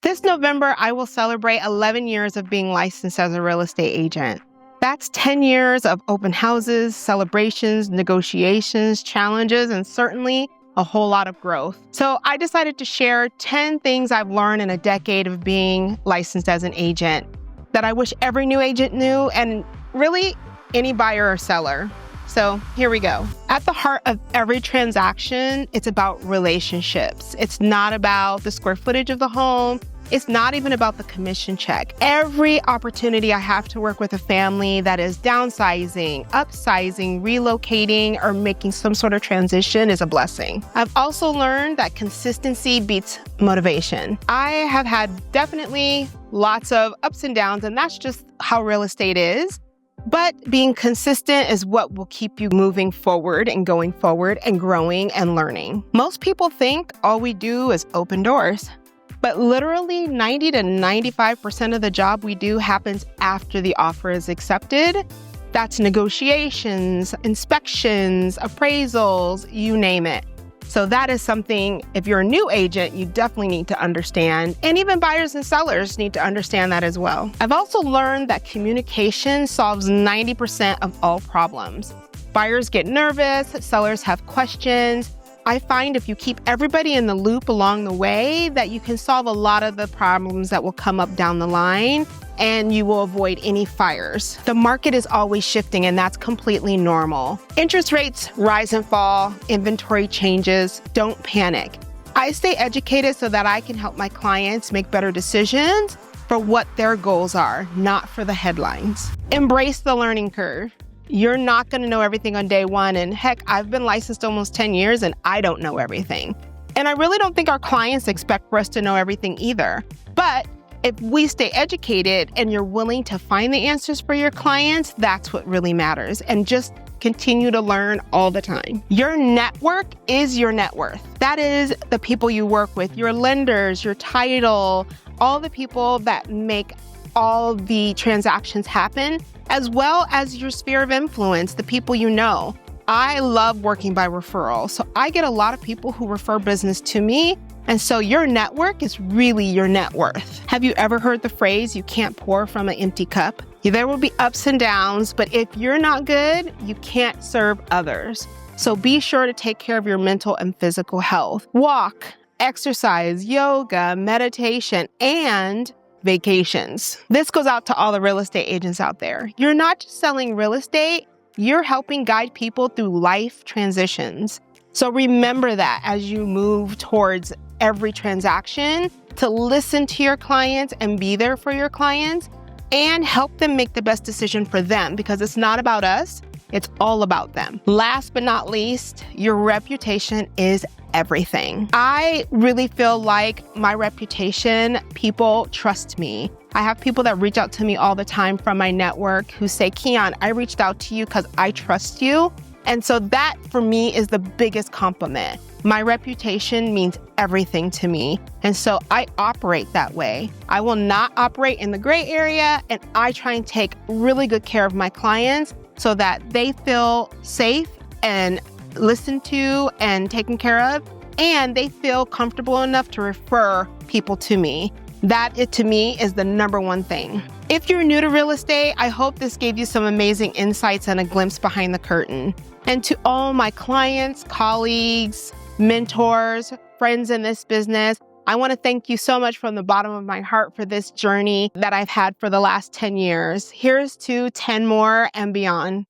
This November, I will celebrate 11 years of being licensed as a real estate agent. That's 10 years of open houses, celebrations, negotiations, challenges, and certainly a whole lot of growth. So I decided to share 10 things I've learned in a decade of being licensed as an agent that I wish every new agent knew, and really any buyer or seller. So here we go. At the heart of every transaction, it's about relationships. It's not about the square footage of the home. It's not even about the commission check. Every opportunity I have to work with a family that is downsizing, upsizing, relocating, or making some sort of transition is a blessing. I've also learned that consistency beats motivation. I have had definitely lots of ups and downs, and that's just how real estate is. But being consistent is what will keep you moving forward and going forward and growing and learning. Most people think all we do is open doors. But literally 90 to 95% of the job we do happens after the offer is accepted. That's negotiations, inspections, appraisals, you name it. So that is something, if you're a new agent, you definitely need to understand. And even buyers and sellers need to understand that as well. I've also learned that communication solves 90% of all problems. Buyers get nervous, sellers have questions. I find if you keep everybody in the loop along the way, that you can solve a lot of the problems that will come up down the line, and you will avoid any fires. The market is always shifting, and that's completely normal. Interest rates rise and fall, inventory changes. Don't panic. I stay educated so that I can help my clients make better decisions for what their goals are, not for the headlines. Embrace the learning curve. You're not going to know everything on day one. And heck, I've been licensed almost 10 years and I don't know everything. And I really don't think our clients expect for us to know everything either. But if we stay educated and you're willing to find the answers for your clients, that's what really matters. And just continue to learn all the time. Your network is your net worth. That is the people you work with, your lenders, your title, all the people that make all the transactions happen, as well as your sphere of influence, the people you know. I love working by referral. So I get a lot of people who refer business to me. And so your network is really your net worth. Have you ever heard the phrase, you can't pour from an empty cup? There will be ups and downs, but if you're not good, you can't serve others. So be sure to take care of your mental and physical health. Walk, exercise, yoga, meditation, and vacations. This goes out to all the real estate agents out there. You're not just selling real estate, you're helping guide people through life transitions. So remember that as you move towards every transaction, to listen to your clients and be there for your clients and help them make the best decision for them, because it's not about us, it's all about them. Last but not least, your reputation is everything. I really feel like my reputation, people trust me. I have people that reach out to me all the time from my network who say, Keon, I reached out to you because I trust you. And so that for me is the biggest compliment. My reputation means everything to me. And so I operate that way. I will not operate in the gray area, and I try and take really good care of my clients so that they feel safe and listened to and taken care of, and they feel comfortable enough to refer people to me. That, to me, is the number one thing. If you're new to real estate, I hope this gave you some amazing insights and a glimpse behind the curtain. And to all my clients, colleagues, mentors, friends in this business, I want to thank you so much from the bottom of my heart for this journey that I've had for the last 10 years. Here's to 10 more and beyond.